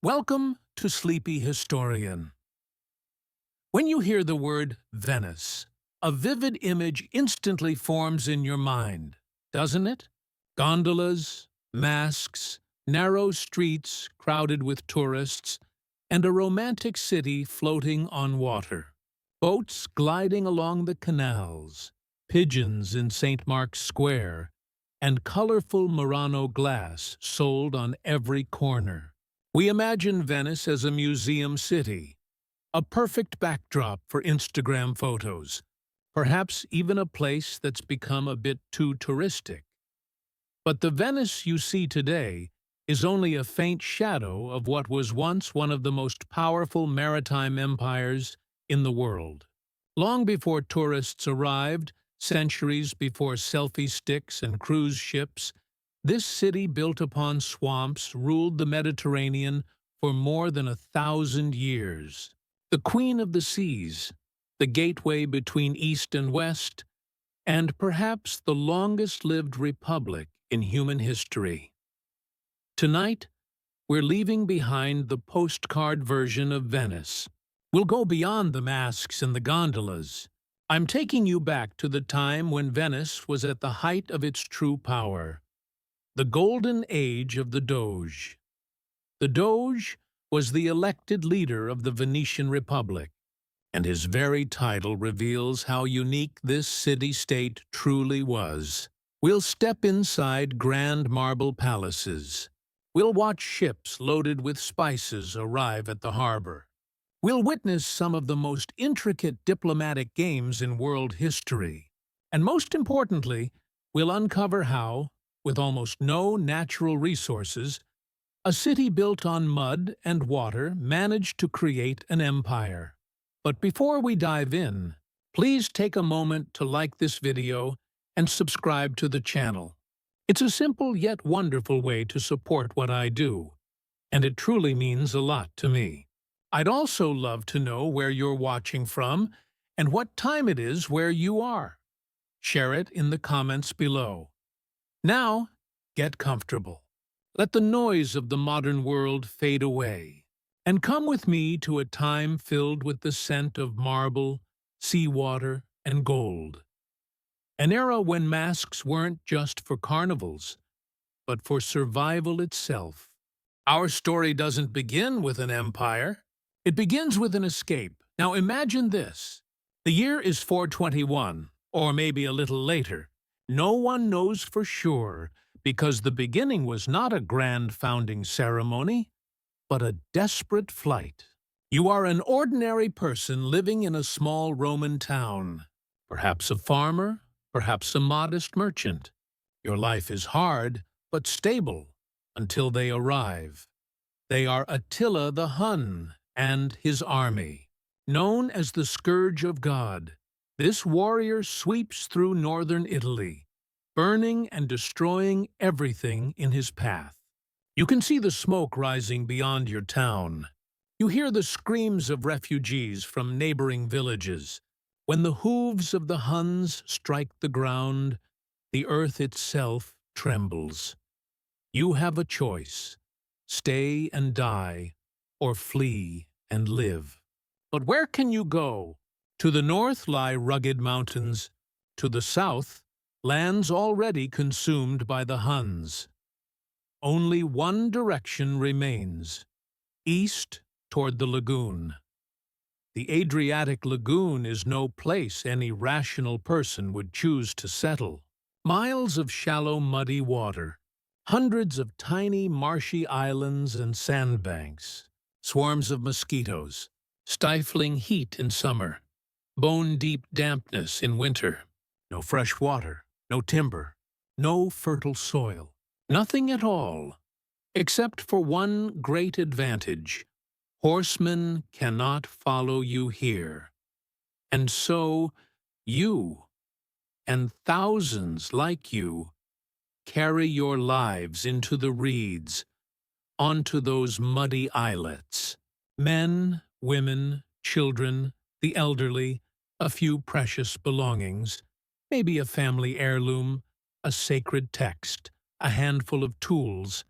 Welcome to Sleepy Historian. When you hear the word Venice, a vivid image instantly forms in your mind, doesn't it? Gondolas, masks, narrow streets crowded with tourists, and a romantic city floating on water. Boats gliding along the canals, pigeons in St. Mark's Square, and colorful Murano glass sold on every corner. We imagine Venice as a museum city, a perfect backdrop for Instagram photos, perhaps even a place that's become a bit too touristic. But the Venice you see today is only a faint shadow of what was once one of the most powerful maritime empires in the world. Long before tourists arrived, centuries before selfie sticks and cruise ships, this city built upon swamps ruled the Mediterranean for more than 1,000 years. The Queen of the Seas, the gateway between East and West, and perhaps the longest-lived republic in human history. Tonight, we're leaving behind the postcard version of Venice. We'll go beyond the masks and the gondolas. I'm taking you back to the time when Venice was at the height of its true power. The golden age of the Doge. The Doge was the elected leader of the Venetian Republic, and his very title reveals how unique this city-state truly was. We'll step inside grand marble palaces. We'll watch ships loaded with spices arrive at the harbor. We'll witness some of the most intricate diplomatic games in world history. And most importantly, we'll uncover how, with almost no natural resources, a city built on mud and water managed to create an empire. But before we dive in, please take a moment to like this video and subscribe to the channel. It's a simple yet wonderful way to support what I do, and it truly means a lot to me. I'd also love to know where you're watching from and what time it is where you are. Share it in the comments below. Now, get comfortable. Let the noise of the modern world fade away, and come with me to a time filled with the scent of marble, seawater, and gold. An era when masks weren't just for carnivals, but for survival itself. Our story doesn't begin with an empire. It begins with an escape. Now imagine this. The year is 421, or maybe a little later. No one knows for sure, because the beginning was not a grand founding ceremony, but a desperate flight. You are an ordinary person living in a small Roman town, perhaps a farmer, perhaps a modest merchant. Your life is hard, but stable, until they arrive. They are Attila the Hun and his army. Known as the Scourge of God, this warrior sweeps through northern Italy, burning and destroying everything in his path. You can see the smoke rising beyond your town. You hear the screams of refugees from neighboring villages. When the hooves of the Huns strike the ground, the earth itself trembles. You have a choice: stay and die, or flee and live. But where can you go? To the north lie rugged mountains. To the south, lands already consumed by the Huns. Only one direction remains: east toward the lagoon. The Adriatic Lagoon is no place any rational person would choose to settle. Miles of shallow, muddy water, hundreds of tiny, marshy islands and sandbanks, swarms of mosquitoes, stifling heat in summer, bone-deep dampness in winter, no fresh water, no timber, no fertile soil, nothing at all, except for one great advantage: horsemen cannot follow you here. And so, you, and thousands like you, carry your lives into the reeds, onto those muddy islets. Men, women, children, the elderly, a few precious belongings, maybe a family heirloom, a sacred text, a handful of tools,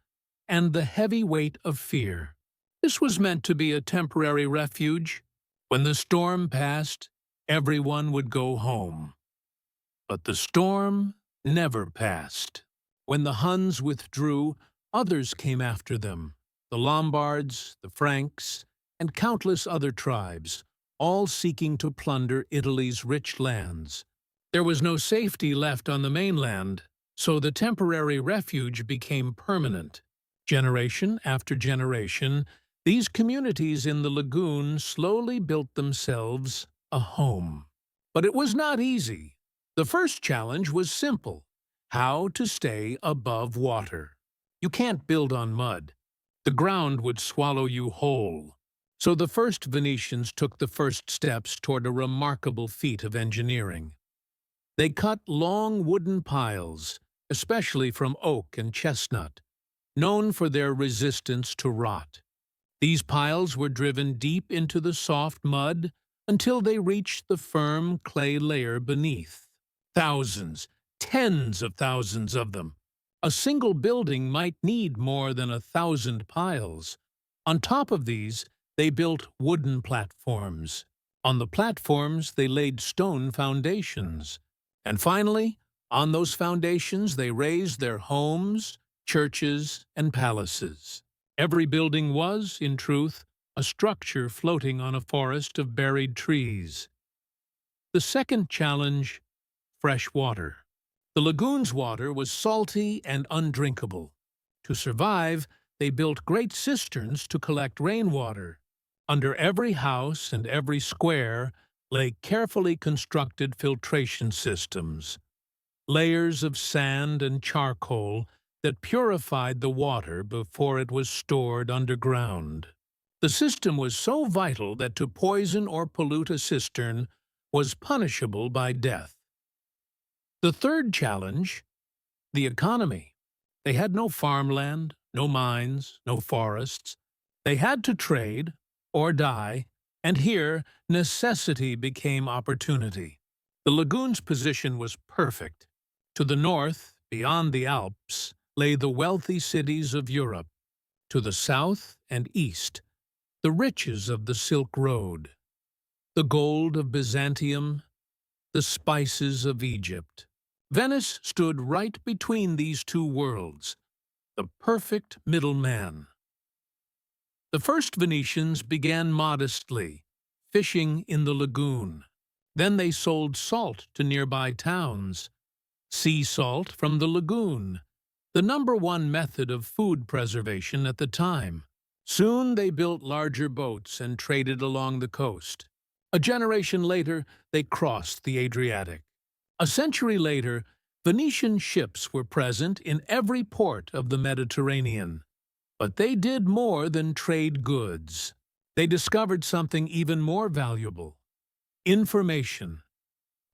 and the heavy weight of fear. This was meant to be a temporary refuge. When the storm passed, everyone would go home. But the storm never passed. When the Huns withdrew, others came after them, the Lombards, the Franks, and countless other tribes, all seeking to plunder Italy's rich lands. There was no safety left on the mainland, so the temporary refuge became permanent. Generation after generation, these communities in the lagoon slowly built themselves a home. But it was not easy. The first challenge was simple: how to stay above water. You can't build on mud. The ground would swallow you whole. So the first Venetians took the first steps toward a remarkable feat of engineering. They cut long wooden piles, especially from oak and chestnut, known for their resistance to rot. These piles were driven deep into the soft mud until they reached the firm clay layer beneath. Thousands, tens of thousands of them. A single building might need more than 1,000 piles. On top of these, they built wooden platforms. On the platforms, they laid stone foundations. And finally, on those foundations, they raised their homes, churches, and palaces. Every building was, in truth, a structure floating on a forest of buried trees. The second challenge: fresh water. The lagoon's water was salty and undrinkable. To survive, they built great cisterns to collect rainwater. Under every house and every square lay carefully constructed filtration systems, layers of sand and charcoal that purified the water before it was stored underground. The system was so vital that to poison or pollute a cistern was punishable by death. The third challenge: the economy. They had no farmland, no mines, no forests. They had to trade or die, and here necessity became opportunity. The lagoon's position was perfect. To the north, beyond the Alps, lay the wealthy cities of Europe. To the south and east, the riches of the Silk Road, the gold of Byzantium, the spices of Egypt. Venice stood right between these two worlds, the perfect middleman. The first Venetians began modestly, fishing in the lagoon. Then they sold salt to nearby towns. Sea salt from the lagoon, the #1 method of food preservation at the time. Soon they built larger boats and traded along the coast. A generation later, they crossed the Adriatic. A century later, Venetian ships were present in every port of the Mediterranean. But they did more than trade goods. They discovered something even more valuable: information.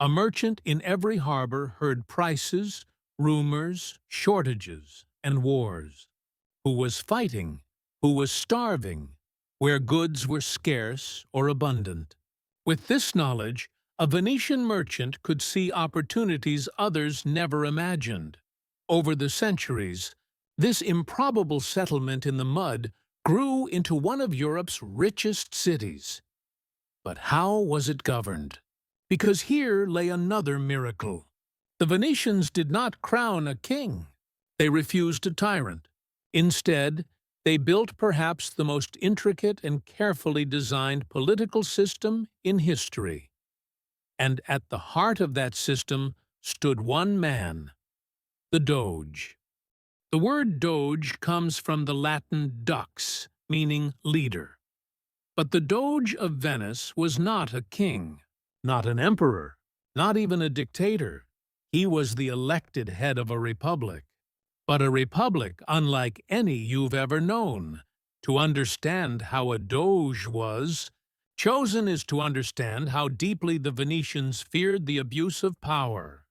A merchant in every harbor heard prices, rumors, shortages, and wars. Who was fighting? Who was starving? Where goods were scarce or abundant. With this knowledge, a Venetian merchant could see opportunities others never imagined. Over the centuries, this improbable settlement in the mud grew into one of Europe's richest cities. But how was it governed? Because here lay another miracle. The Venetians did not crown a king. They refused a tyrant. Instead, they built perhaps the most intricate and carefully designed political system in history. And at the heart of that system stood one man: the Doge. The word Doge comes from the Latin dux, meaning leader. But the Doge of Venice was not a king, not an emperor, not even a dictator. He was the elected head of a republic. But a republic unlike any you've ever known. To understand how a Doge was, chosen is to understand how deeply the Venetians feared the abuse of power,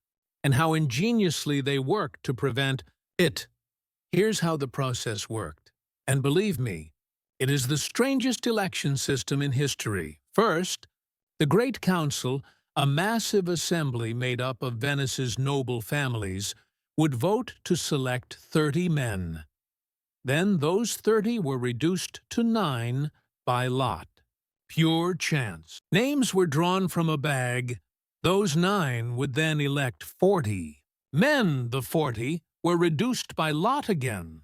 and how ingeniously they worked to prevent it. Here's how the process worked. And believe me, it is the strangest election system in history. First, the Great Council, a massive assembly made up of Venice's noble families, would vote to select 30 men. Then those 30 were reduced to 9 by lot. Pure chance. Names were drawn from a bag. Those 9 would then elect 40. Men, the 40, were reduced by lot again.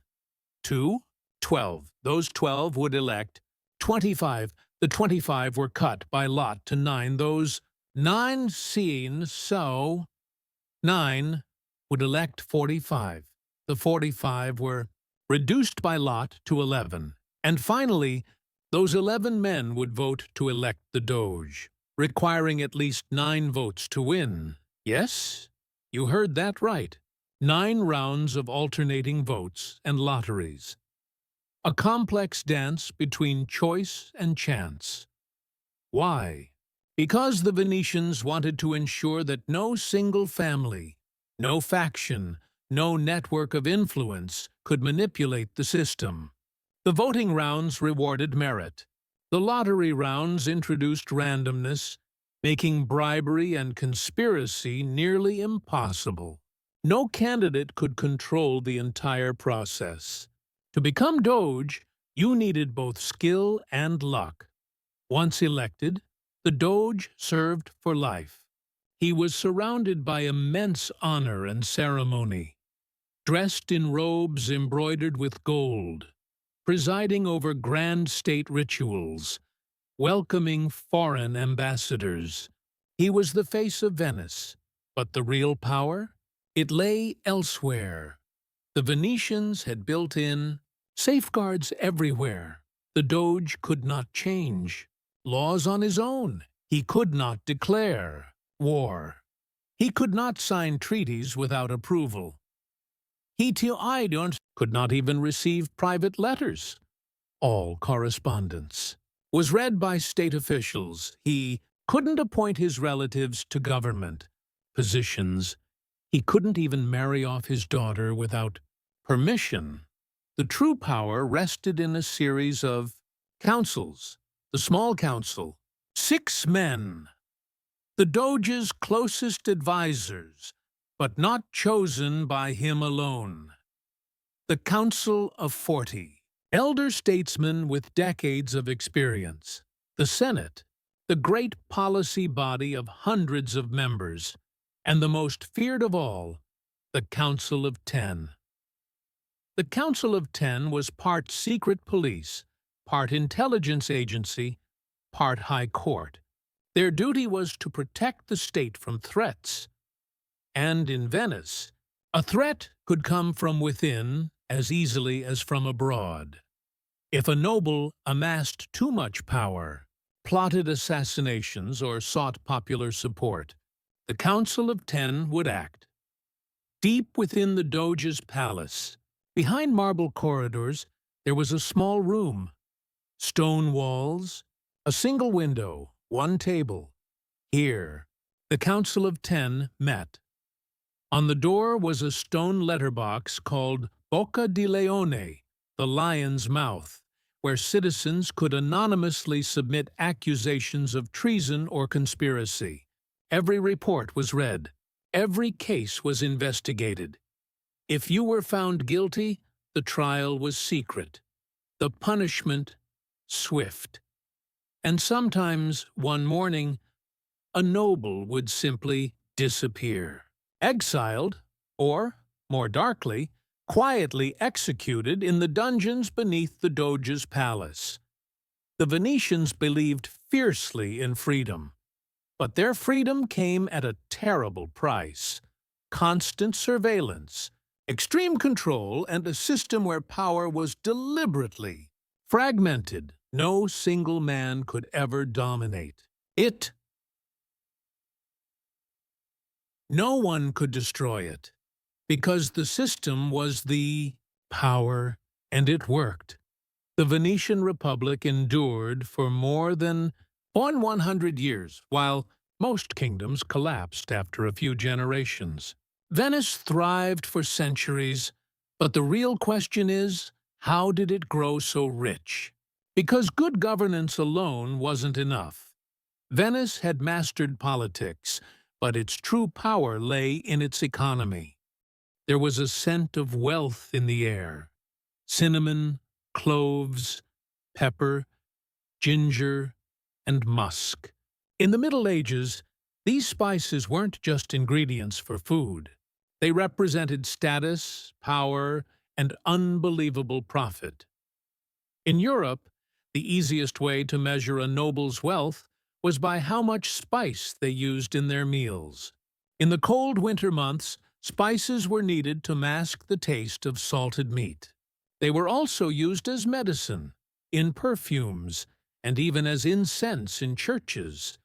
2, 12. Those 12 would elect 25. The 25 were cut by lot to 9. Those 9 seen, so 9 would elect 45. The 45 were reduced by lot to 11. And finally, those 11 men would vote to elect the Doge, requiring at least 9 votes to win. Yes, you heard that right. 9 rounds of alternating votes and lotteries. A complex dance between choice and chance. Why? Because the Venetians wanted to ensure that no single family, no faction, no network of influence could manipulate the system. The voting rounds rewarded merit. The lottery rounds introduced randomness, making bribery and conspiracy nearly impossible. No candidate could control the entire process. To become Doge, you needed both skill and luck. Once elected, the Doge served for life. He was surrounded by immense honor and ceremony, dressed in robes embroidered with gold, presiding over grand state rituals, welcoming foreign ambassadors. He was the face of Venice, but the real power? It lay elsewhere. The Venetians had built in safeguards everywhere. The Doge could not change laws on his own. He could not declare war. He could not sign treaties without approval. He could not even receive private letters. All correspondence was read by state officials. He couldn't appoint his relatives to government positions. He couldn't even marry off his daughter without permission. The true power rested in a series of councils. The small council, 6 men, the Doge's closest advisors, but not chosen by him alone. The Council of 40, elder statesmen with decades of experience. The Senate, the great policy body of hundreds of members. And the most feared of all, the Council of 10. The Council of 10 was part secret police, part intelligence agency, part high court. Their duty was to protect the state from threats. And in Venice, a threat could come from within as easily as from abroad. If a noble amassed too much power, plotted assassinations, or sought popular support, the Council of 10 would act. Deep within the Doge's palace, behind marble corridors, there was a small room. Stone walls, a single window, 1 table. Here, the Council of 10 met. On the door was a stone letterbox called Bocca di Leone, the lion's mouth, where citizens could anonymously submit accusations of treason or conspiracy. Every report was read. Every case was investigated. If you were found guilty, the trial was secret. The punishment, swift. And sometimes, one morning, a noble would simply disappear. Exiled, or, more darkly, quietly executed in the dungeons beneath the Doge's palace. The Venetians believed fiercely in freedom. But their freedom came at a terrible price. Constant surveillance, extreme control, and a system where power was deliberately fragmented. No single man could ever dominate it. No one could destroy it, because the system was the power, and it worked. The Venetian Republic endured for more than 100 years, while most kingdoms collapsed after a few generations. Venice thrived for centuries, but the real question is, how did it grow so rich? Because good governance alone wasn't enough. Venice had mastered politics, but its true power lay in its economy. There was a scent of wealth in the air. cinnamon, cloves, pepper, ginger, and musk. In the Middle Ages, these spices weren't just ingredients for food. They represented status, power, and unbelievable profit. In Europe, the easiest way to measure a noble's wealth was by how much spice they used in their meals. In the cold winter months, spices were needed to mask the taste of salted meat. They were also used as medicine, in perfumes, and even as incense in churches.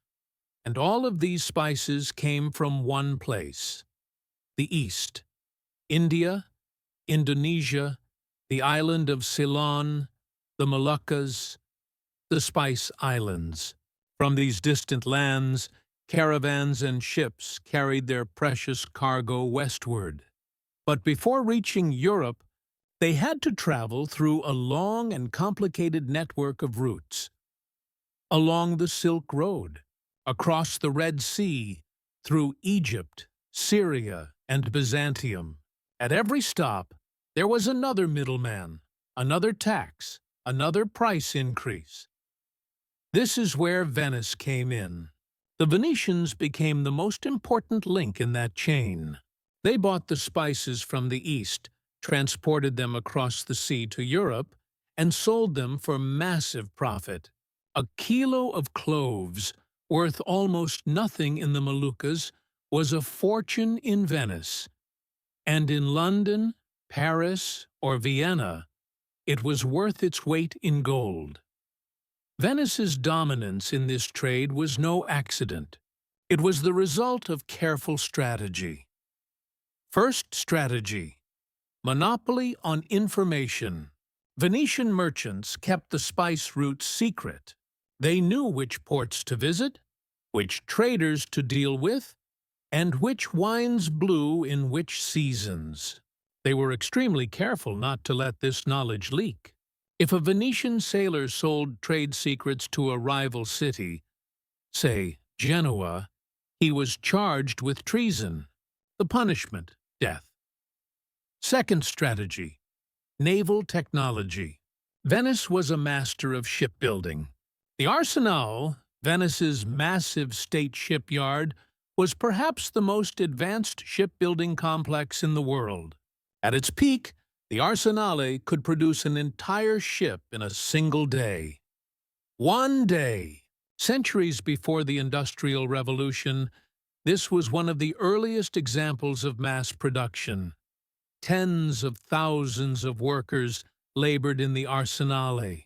And all of these spices came from one place: the East. India, Indonesia, the island of Ceylon, the Moluccas, the Spice Islands. From these distant lands, caravans and ships carried their precious cargo westward. But before reaching Europe, they had to travel through a long and complicated network of routes. Along the Silk Road, across the Red Sea, through Egypt, Syria, and Byzantium. At every stop, there was another middleman, another tax, another price increase. This is where Venice came in. The Venetians became the most important link in that chain. They bought the spices from the East, transported them across the sea to Europe, and sold them for massive profit. A kilo of cloves, worth almost nothing in the Moluccas, was a fortune in Venice. And in London, Paris, or Vienna, it was worth its weight in gold. Venice's dominance in this trade was no accident. It was the result of careful strategy. First strategy: monopoly on information. Venetian merchants kept the spice routes secret. They knew which ports to visit, which traders to deal with, and which wines blew in which seasons. They were extremely careful not to let this knowledge leak. If a Venetian sailor sold trade secrets to a rival city, say Genoa, he was charged with treason. The punishment: death. Second strategy: naval technology. Venice was a master of shipbuilding. The Arsenal, Venice's massive state shipyard, was perhaps the most advanced shipbuilding complex in the world. At its peak, the Arsenale could produce an entire ship in a single day. One day! Centuries before the Industrial Revolution, this was one of the earliest examples of mass production. Tens of thousands of workers labored in the Arsenale.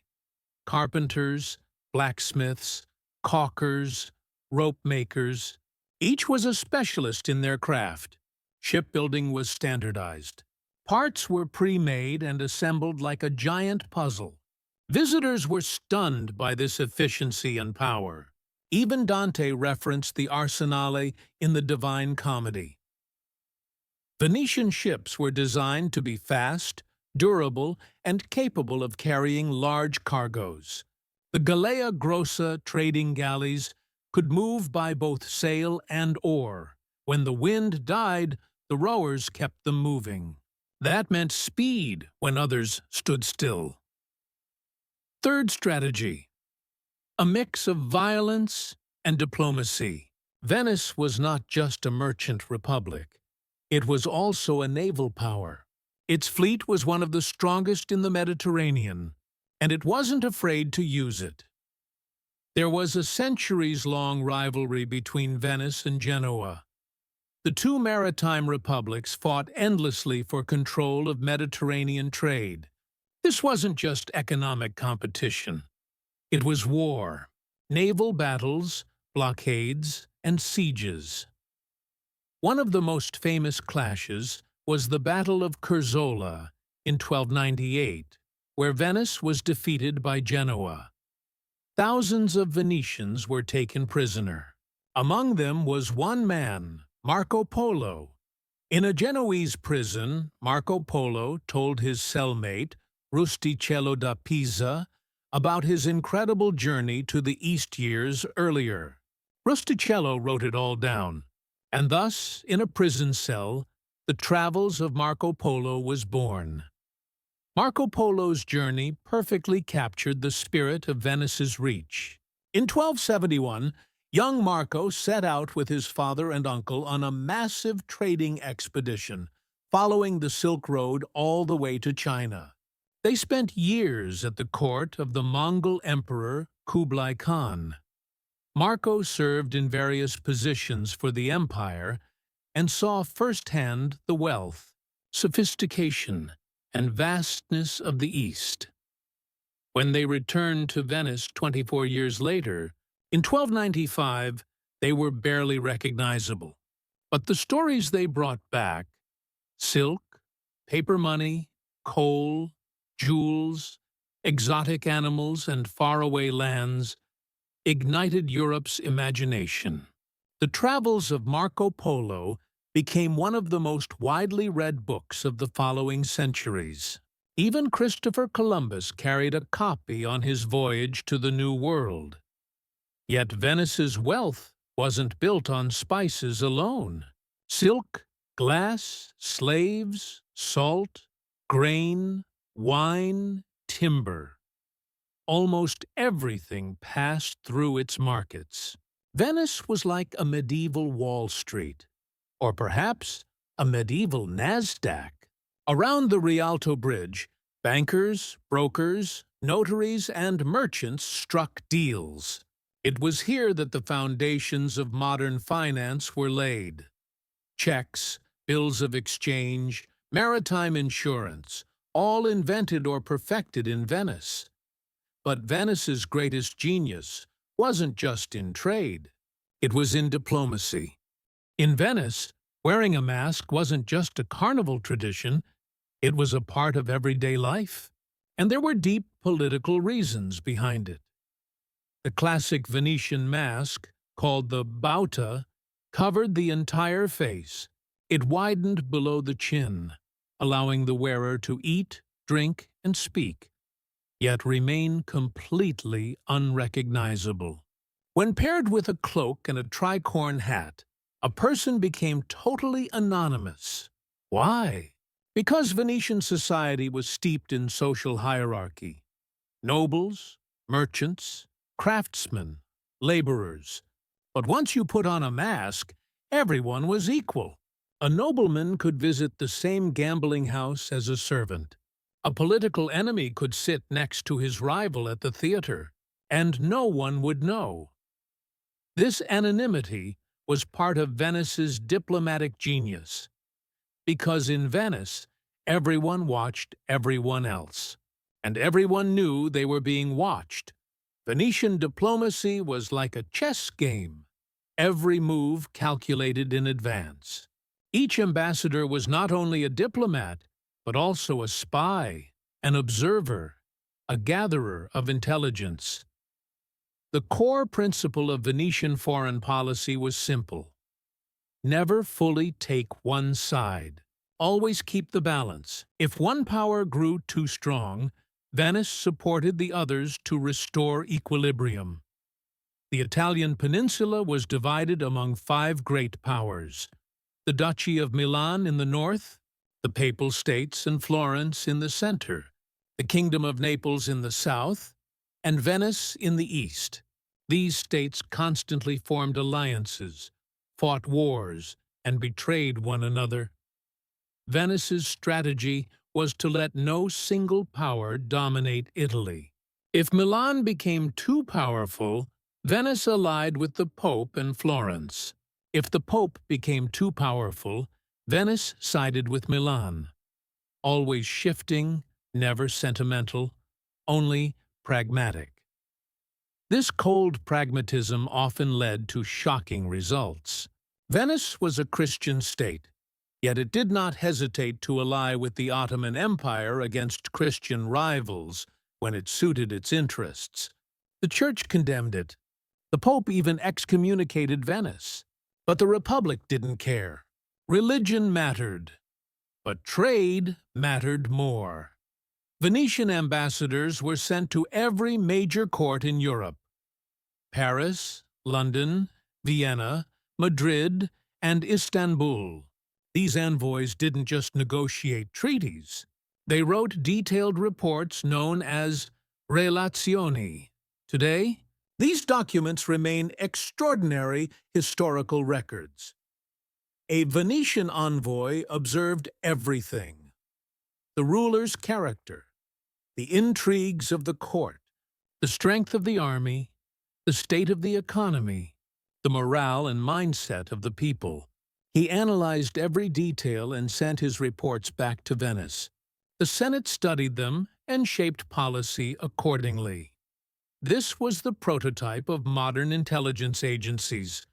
Carpenters, blacksmiths, caulkers, rope makers. Each was a specialist in their craft. Shipbuilding was standardized. Parts were pre-made and assembled like a giant puzzle. Visitors were stunned by this efficiency and power. Even Dante referenced the Arsenale in the Divine Comedy. Venetian ships were designed to be fast, durable, and capable of carrying large cargoes. The Galea Grossa trading galleys could move by both sail and oar. When the wind died, the rowers kept them moving. That meant speed when others stood still. Third strategy: a mix of violence and diplomacy. Venice was not just a merchant republic. It was also a naval power. Its fleet was one of the strongest in the Mediterranean, and it wasn't afraid to use it. There was a centuries-long rivalry between Venice and Genoa. The two maritime republics fought endlessly for control of Mediterranean trade. This wasn't just economic competition. It was war, naval battles, blockades, and sieges. One of the most famous clashes was the Battle of Curzola in 1298, where Venice was defeated by Genoa. Thousands of Venetians were taken prisoner. Among them was one man, Marco Polo. In a Genoese prison, Marco Polo told his cellmate, Rustichello da Pisa, about his incredible journey to the East years earlier. Rustichello wrote it all down, and thus, in a prison cell, the travels of Marco Polo was born. Marco Polo's journey perfectly captured the spirit of Venice's reach. In 1271, young Marco set out with his father and uncle on a massive trading expedition, following the Silk Road all the way to China. They spent years at the court of the Mongol Emperor Kublai Khan. Marco served in various positions for the empire and saw firsthand the wealth, sophistication, and vastness of the East. When they returned to Venice 24 years later, in 1295, they were barely recognizable. But the stories they brought back, silk, paper money, coal, jewels, exotic animals, and faraway lands, ignited Europe's imagination. The Travels of Marco Polo became one of the most widely read books of the following centuries. Even Christopher Columbus carried a copy on his voyage to the New World. Yet Venice's wealth wasn't built on spices alone. Silk, glass, slaves, salt, grain, wine, timber. Almost everything passed through its markets. Venice was like a medieval Wall Street, or perhaps a medieval Nasdaq. Around the Rialto Bridge, bankers, brokers, notaries, and merchants struck deals. It was here that the foundations of modern finance were laid. Checks, bills of exchange, maritime insurance, all invented or perfected in Venice. But Venice's greatest genius wasn't just in trade. It was in diplomacy. In Venice, wearing a mask wasn't just a carnival tradition, it was a part of everyday life. And there were deep political reasons behind it. The classic Venetian mask, called the bauta, covered the entire face. It widened below the chin, allowing the wearer to eat, drink, and speak, yet remain completely unrecognizable. When paired with a cloak and a tricorn hat, a person became totally anonymous. Why? Because Venetian society was steeped in social hierarchy. Nobles, merchants, craftsmen, laborers. But once you put on a mask, everyone was equal. A nobleman could visit the same gambling house as a servant. A political enemy could sit next to his rival at the theater, and no one would know. This anonymity was part of Venice's diplomatic genius. Because in Venice, everyone watched everyone else, and everyone knew they were being watched. Venetian diplomacy was like a chess game, every move calculated in advance. Each ambassador was not only a diplomat, but also a spy, an observer, a gatherer of intelligence. The core principle of Venetian foreign policy was simple. Never fully take one side. Always keep the balance. If one power grew too strong, Venice supported the others to restore equilibrium. The Italian peninsula was divided among 5 great powers: the Duchy of Milan in the north, the Papal States and Florence in the center, the Kingdom of Naples in the south, and Venice in the east. These states constantly formed alliances, fought wars, and betrayed one another. Venice's strategy was to let no single power dominate Italy. If Milan became too powerful, Venice allied with the Pope and Florence. If the Pope became too powerful, Venice sided with Milan. Always shifting, never sentimental, only pragmatic. This cold pragmatism often led to shocking results. Venice was a Christian state, yet it did not hesitate to ally with the Ottoman Empire against Christian rivals when it suited its interests. The Church condemned it. The Pope even excommunicated Venice. But the Republic didn't care. Religion mattered, but trade mattered more. Venetian ambassadors were sent to every major court in Europe: Paris, London, Vienna, Madrid, and Istanbul. These envoys didn't just negotiate treaties. They wrote detailed reports known as relazioni. Today, these documents remain extraordinary historical records. A Venetian envoy observed everything: the ruler's character, the intrigues of the court, the strength of the army, the state of the economy, the morale and mindset of the people. He analyzed every detail and sent his reports back to Venice. The Senate studied them and shaped policy accordingly. This was the prototype of modern intelligence agencies.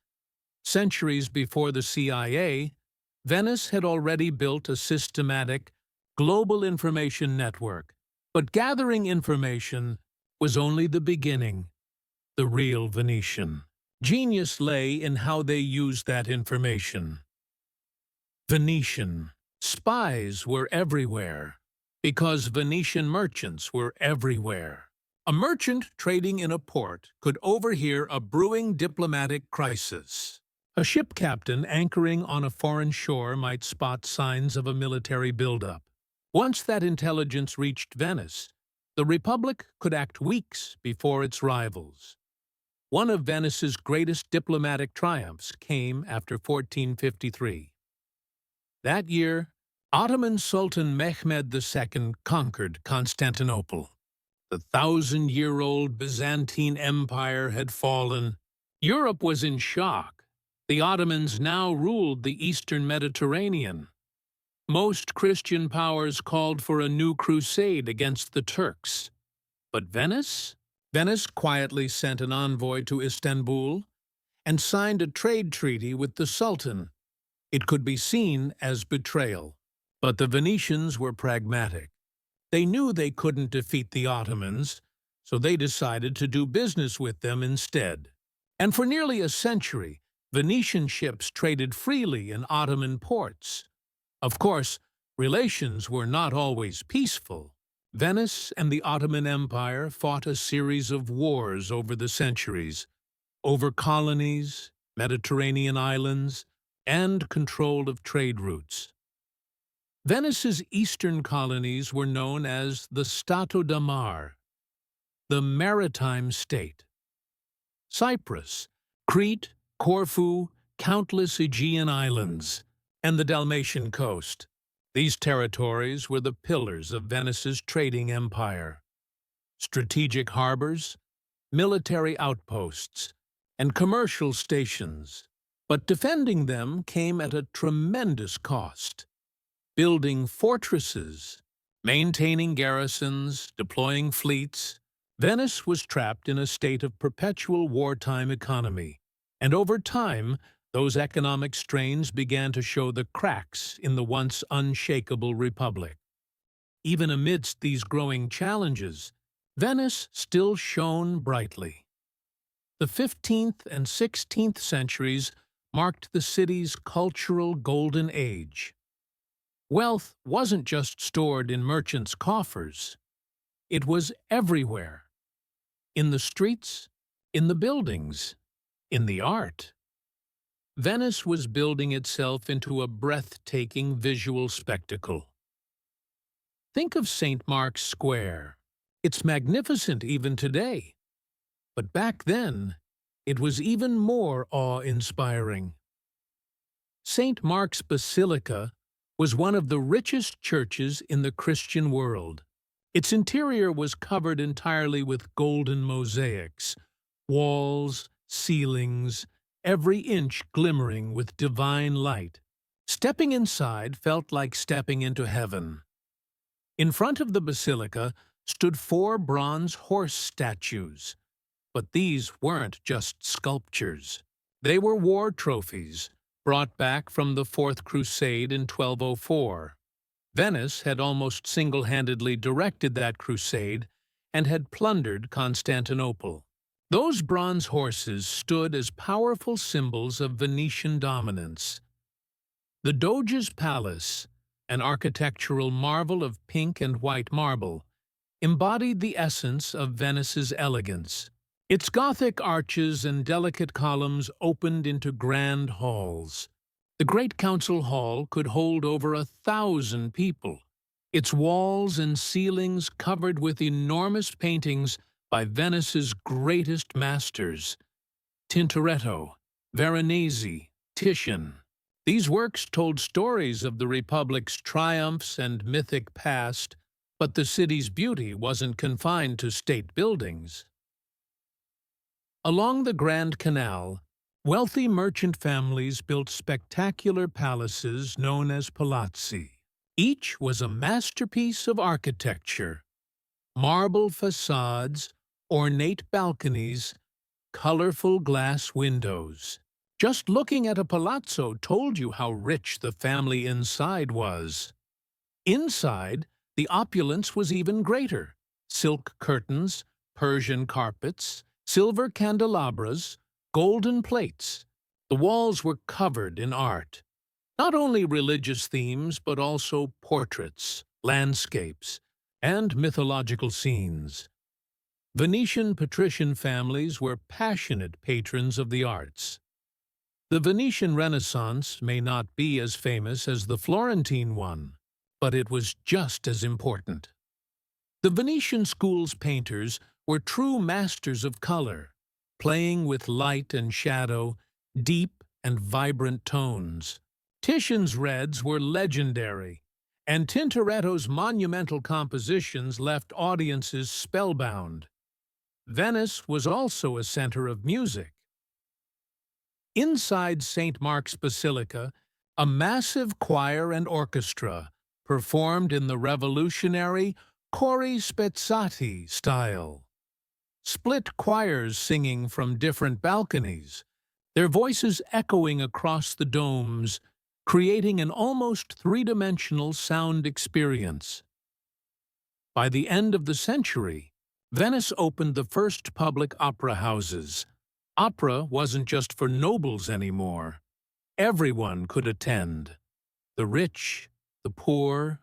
Centuries before the CIA, Venice had already built a systematic, global information network. But gathering information was only the beginning. The real Venetian genius lay in how they used that information. Venetian spies were everywhere, because Venetian merchants were everywhere. A merchant trading in a port could overhear a brewing diplomatic crisis. A ship captain anchoring on a foreign shore might spot signs of a military buildup. Once that intelligence reached Venice, the Republic could act weeks before its rivals. One of Venice's greatest diplomatic triumphs came after 1453. That year, Ottoman Sultan Mehmed II conquered Constantinople. The 1,000-year-old Byzantine Empire had fallen. Europe was in shock. The Ottomans now ruled the Eastern Mediterranean. Most Christian powers called for a new crusade against the Turks. But Venice? Venice quietly sent an envoy to Istanbul and signed a trade treaty with the Sultan. It could be seen as betrayal. But the Venetians were pragmatic. They knew they couldn't defeat the Ottomans, so they decided to do business with them instead. And for nearly a century, Venetian ships traded freely in Ottoman ports. Of course, relations were not always peaceful. Venice and the Ottoman Empire fought a series of wars over the centuries, over colonies, Mediterranean islands, and control of trade routes. Venice's eastern colonies were known as the Stato da Mar, the maritime state. Cyprus, Crete, Corfu, countless Aegean islands, and the Dalmatian coast. These territories were the pillars of Venice's trading empire. Strategic harbors, military outposts, and commercial stations. But defending them came at a tremendous cost. Building fortresses, maintaining garrisons, deploying fleets, Venice was trapped in a state of perpetual wartime economy. And over time, those economic strains began to show the cracks in the once unshakable republic. Even amidst these growing challenges, Venice still shone brightly. The 15th and 16th centuries marked the city's cultural golden age. Wealth wasn't just stored in merchants' coffers. It was everywhere. In the streets, in the buildings, in the art. Venice was building itself into a breathtaking visual spectacle. Think of St. Mark's Square. It's magnificent even today. But back then, it was even more awe-inspiring. St. Mark's Basilica was one of the richest churches in the Christian world. Its interior was covered entirely with golden mosaics, walls, ceilings, every inch glimmering with divine light. Stepping inside felt like stepping into heaven. In front of the basilica stood 4 bronze horse statues. But these weren't just sculptures. They were war trophies, brought back from the Fourth Crusade in 1204. Venice had almost single-handedly directed that crusade and had plundered Constantinople. Those bronze horses stood as powerful symbols of Venetian dominance. The Doge's palace, an architectural marvel of pink and white marble, embodied the essence of Venice's elegance. Its Gothic arches and delicate columns opened into grand halls. The Great Council Hall could hold over 1,000 people, its walls and ceilings covered with enormous paintings by Venice's greatest masters, Tintoretto, Veronese, Titian. These works told stories of the Republic's triumphs and mythic past, but the city's beauty wasn't confined to state buildings. Along the Grand Canal, wealthy merchant families built spectacular palaces known as palazzi. Each was a masterpiece of architecture: marble facades, ornate balconies, colorful glass windows. Just looking at a palazzo told you how rich the family inside was. Inside, the opulence was even greater: silk curtains, Persian carpets, silver candelabras, golden plates. The walls were covered in art. Not only religious themes, but also portraits, landscapes, and mythological scenes. Venetian patrician families were passionate patrons of the arts. The Venetian Renaissance may not be as famous as the Florentine one, but it was just as important. The Venetian school's painters were true masters of color, playing with light and shadow, deep and vibrant tones. Titian's reds were legendary, and Tintoretto's monumental compositions left audiences spellbound. Venice was also a center of music. Inside St. Mark's Basilica, a massive choir and orchestra performed in the revolutionary cori spezzati style. Split choirs singing from different balconies, their voices echoing across the domes, creating an almost three-dimensional sound experience. By the end of the century, Venice opened the first public opera houses. Opera wasn't just for nobles anymore. Everyone could attend: the rich, the poor,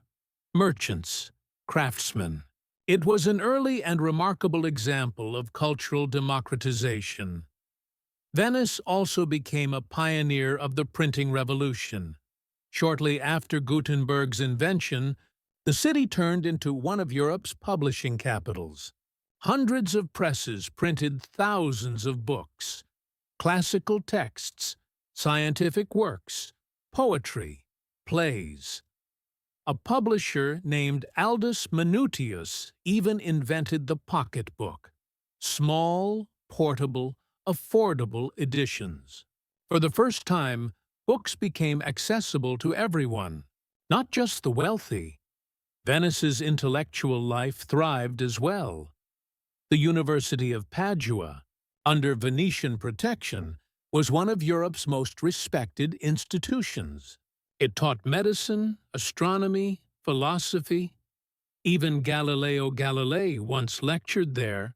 merchants, craftsmen. It was an early and remarkable example of cultural democratization. Venice also became a pioneer of the printing revolution. Shortly after Gutenberg's invention, the city turned into one of Europe's publishing capitals. Hundreds of presses printed thousands of books: classical texts, scientific works, poetry, plays. A publisher named Aldus Manutius even invented the pocketbook: small, portable, affordable editions. For the first time, books became accessible to everyone, not just the wealthy. Venice's intellectual life thrived as well. The University of Padua, under Venetian protection, was one of Europe's most respected institutions. It taught medicine, astronomy, philosophy. Even Galileo Galilei once lectured there.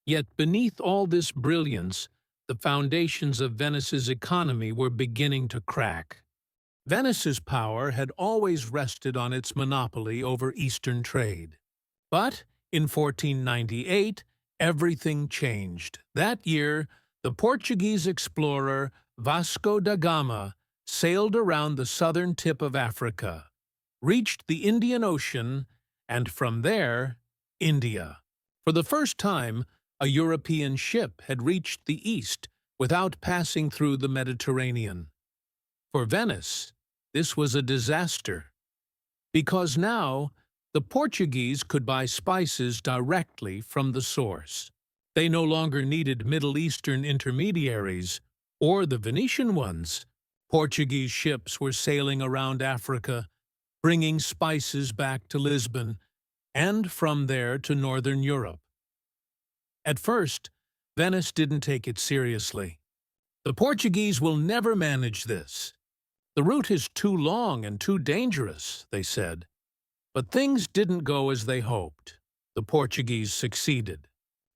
Yet beneath all this brilliance, the foundations of Venice's economy were beginning to crack. Venice's power had always rested on its monopoly over Eastern trade. But in 1498, everything changed. That year, the Portuguese explorer Vasco da Gama sailed around the southern tip of Africa, reached the Indian Ocean, and from there, India. For the first time, a European ship had reached the east without passing through the Mediterranean. For Venice, this was a disaster, because now the Portuguese could buy spices directly from the source. They no longer needed Middle Eastern intermediaries, or the Venetian ones. Portuguese ships were sailing around Africa, bringing spices back to Lisbon, and from there to Northern Europe. At first, Venice didn't take it seriously. The Portuguese will never manage this. The route is too long and too dangerous, they said. But things didn't go as they hoped. The Portuguese succeeded.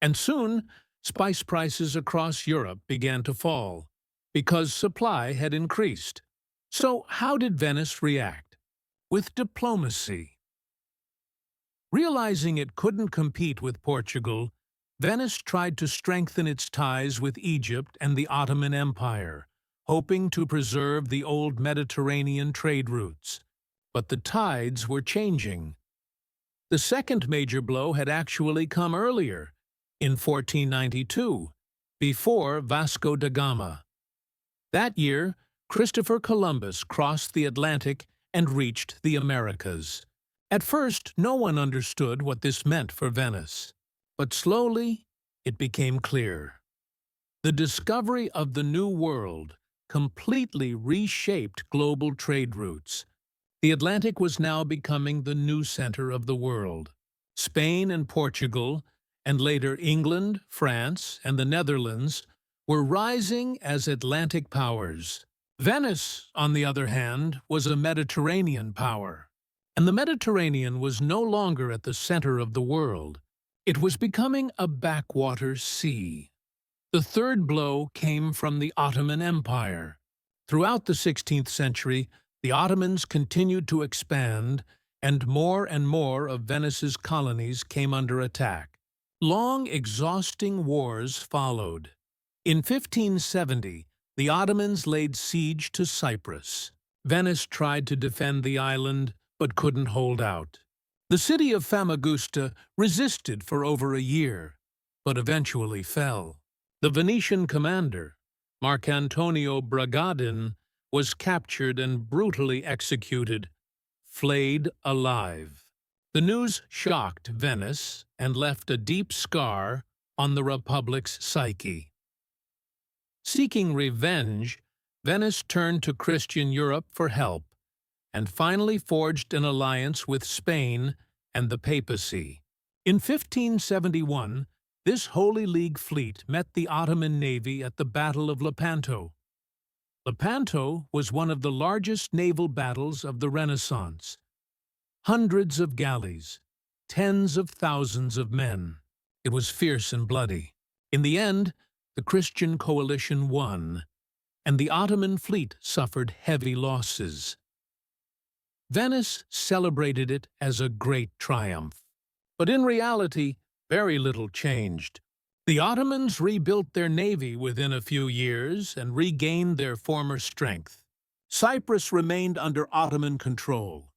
And soon, spice prices across Europe began to fall, because supply had increased. So how did Venice react? With diplomacy. Realizing it couldn't compete with Portugal, Venice tried to strengthen its ties with Egypt and the Ottoman Empire, hoping to preserve the old Mediterranean trade routes. But the tides were changing. The second major blow had actually come earlier, in 1492, before Vasco da Gama. That year, Christopher Columbus crossed the Atlantic and reached the Americas. At first, no one understood what this meant for Venice, but slowly it became clear. The discovery of the New World completely reshaped global trade routes. The Atlantic was now becoming the new center of the world. Spain and Portugal, and later England, France, and the Netherlands, were rising as Atlantic powers. Venice, on the other hand, was a Mediterranean power. And the Mediterranean was no longer at the center of the world. It was becoming a backwater sea. The third blow came from the Ottoman Empire. Throughout the 16th century, the Ottomans continued to expand, and more of Venice's colonies came under attack. Long, exhausting wars followed. In 1570, the Ottomans laid siege to Cyprus. Venice tried to defend the island, but couldn't hold out. The city of Famagusta resisted for over a year, but eventually fell. The Venetian commander, Marcantonio Bragadin, was captured and brutally executed, flayed alive. The news shocked Venice and left a deep scar on the Republic's psyche. Seeking revenge, Venice turned to Christian Europe for help, and finally forged an alliance with Spain and the papacy. In 1571, this Holy League fleet met the Ottoman navy at the Battle of Lepanto. Lepanto was one of the largest naval battles of the Renaissance. Hundreds of galleys, tens of thousands of men. It was fierce and bloody. In the end, the Christian coalition won, and the Ottoman fleet suffered heavy losses. Venice celebrated it as a great triumph. But in reality, very little changed. The Ottomans rebuilt their navy within a few years and regained their former strength. Cyprus remained under Ottoman control,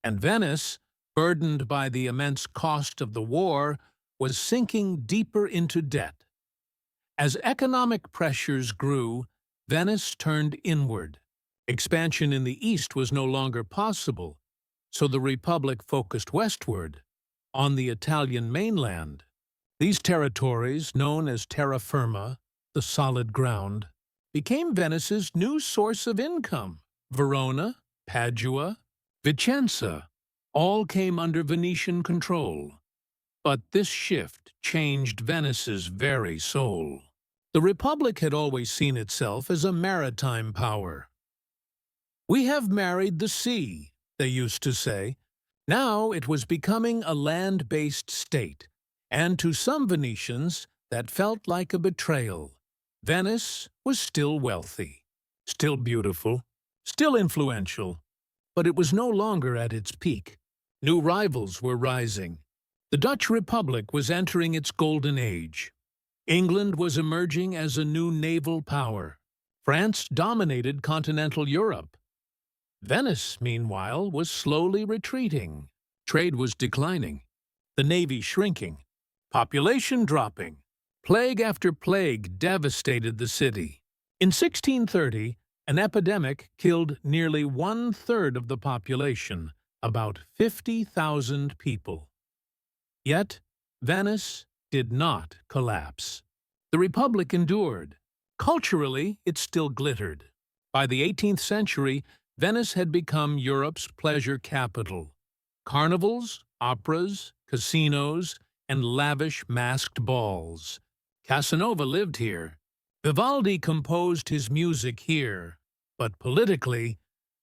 and Venice, burdened by the immense cost of the war, was sinking deeper into debt. As economic pressures grew, Venice turned inward. Expansion in the east was no longer possible, so the Republic focused westward, on the Italian mainland. These territories, known as terra firma, the solid ground, became Venice's new source of income. Verona, Padua, Vicenza, all came under Venetian control. But this shift changed Venice's very soul. The Republic had always seen itself as a maritime power. "We have married the sea," they used to say. Now it was becoming a land-based state, and to some Venetians that felt like a betrayal. Venice was still wealthy, still beautiful, still influential, but it was no longer at its peak. New rivals were rising. The Dutch Republic was entering its golden age. England was emerging as a new naval power. France dominated continental Europe. Venice, meanwhile, was slowly retreating. Trade was declining, the navy shrinking, population dropping. Plague after plague devastated the city. In 1630, an epidemic killed nearly one-third of the population, about 50,000 people. Yet, Venice did not collapse. The Republic endured. Culturally, it still glittered. By the 18th century, Venice had become Europe's pleasure capital. Carnivals, operas, casinos, and lavish masked balls. Casanova lived here. Vivaldi composed his music here. But politically,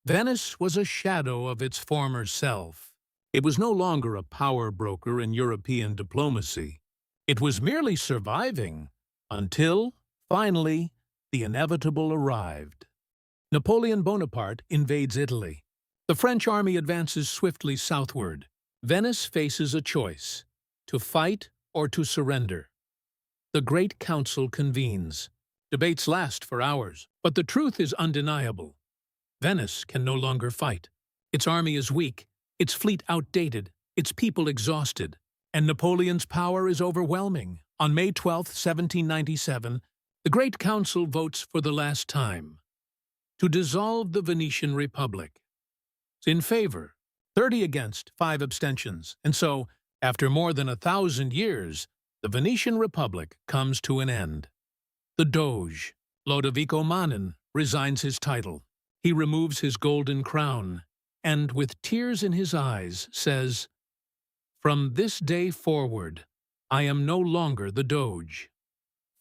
Venice was a shadow of its former self. It was no longer a power broker in European diplomacy. It was merely surviving until, finally, the inevitable arrived. Napoleon Bonaparte invades Italy. The French army advances swiftly southward. Venice faces a choice: to fight or to surrender. The Great Council convenes. Debates last for hours, but the truth is undeniable. Venice can no longer fight. Its army is weak, its fleet outdated, its people exhausted, and Napoleon's power is overwhelming. On May 12, 1797, the Great Council votes for the last time to dissolve the Venetian Republic. In favor, 30 against, 5 abstentions, and so, after more than 1,000 years, the Venetian Republic comes to an end. The Doge, Lodovico Manin, resigns his title. He removes his golden crown, and with tears in his eyes says, "From this day forward, I am no longer the Doge."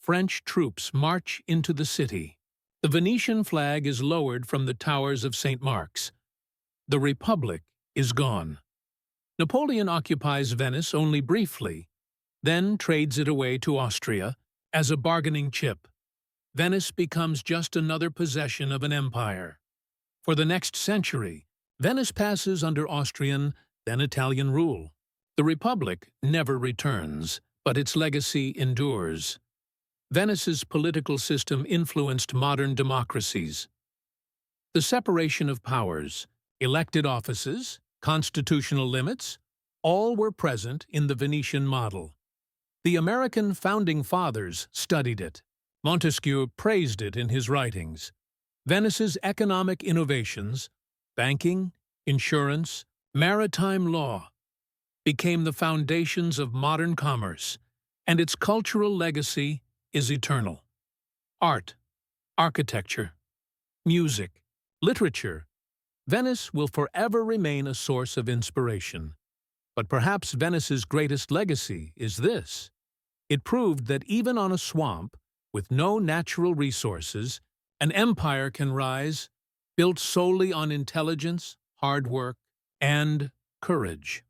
French troops march into the city. The Venetian flag is lowered from the towers of St. Mark's. The Republic is gone. Napoleon occupies Venice only briefly, then trades it away to Austria as a bargaining chip. Venice becomes just another possession of an empire. For the next century, Venice passes under Austrian, then Italian rule. The Republic never returns, but its legacy endures. Venice's political system influenced modern democracies. The separation of powers, elected offices, constitutional limits, all were present in the Venetian model. The American founding fathers studied it. Montesquieu praised it in his writings. Venice's economic innovations, banking, insurance, maritime law, became the foundations of modern commerce, and its cultural legacy is eternal. Art, architecture, music, literature, Venice will forever remain a source of inspiration. But perhaps Venice's greatest legacy is this. It proved that even on a swamp, with no natural resources, an empire can rise, built solely on intelligence, hard work, and courage.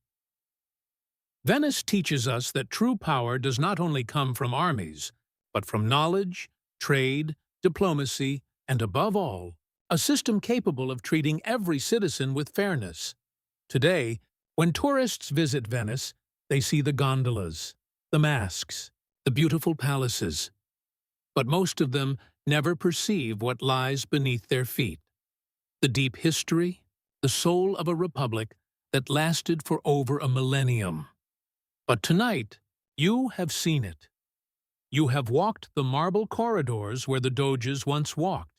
Venice teaches us that true power does not only come from armies, but from knowledge, trade, diplomacy, and above all, a system capable of treating every citizen with fairness. Today, when tourists visit Venice, they see the gondolas, the masks, the beautiful palaces. But most of them never perceive what lies beneath their feet. The deep history, the soul of a republic that lasted for over a millennium. But tonight, you have seen it. You have walked the marble corridors where the Doges once walked.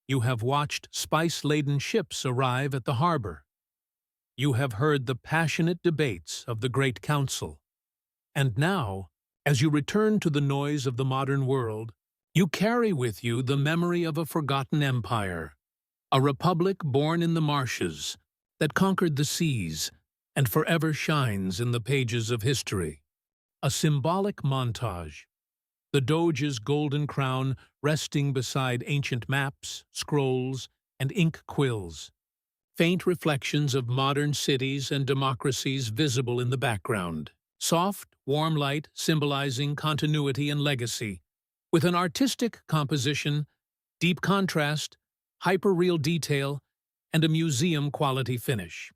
You have watched spice-laden ships arrive at the harbor. You have heard the passionate debates of the Great Council. And now, as you return to the noise of the modern world, you carry with you the memory of a forgotten empire, a republic born in the marshes that conquered the seas and forever shines in the pages of history. A symbolic montage. The Doge's golden crown resting beside ancient maps, scrolls, and ink quills. Faint reflections of modern cities and democracies visible in the background. Soft, warm light symbolizing continuity and legacy. With an artistic composition, deep contrast, hyper-real detail, and a museum-quality finish.